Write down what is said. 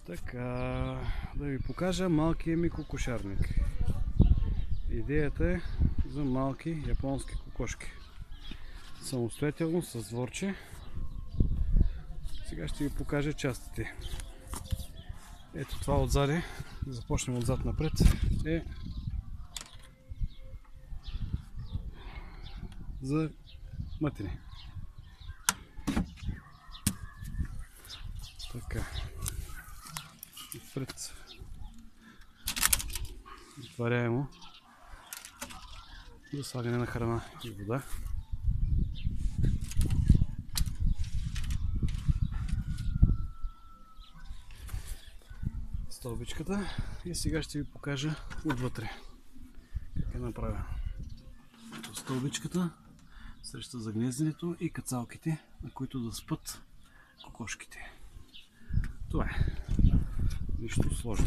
Така, да ви покажа малкия ми кокошарник. Идеята е за малки японски кокошки. Самостоятелно с дворче. Сега ще ви покажа частите. Ето това отзади, да започнем отзад напред, е за мътени. Така. Отпред отваряемо за слагане на храна и вода. Стълбичката и сега ще ви покажа отвътре как е направена. Стълбичката срещу загнезденето и кацалките, на които да спят кокошките. Това е. Нищо сложно.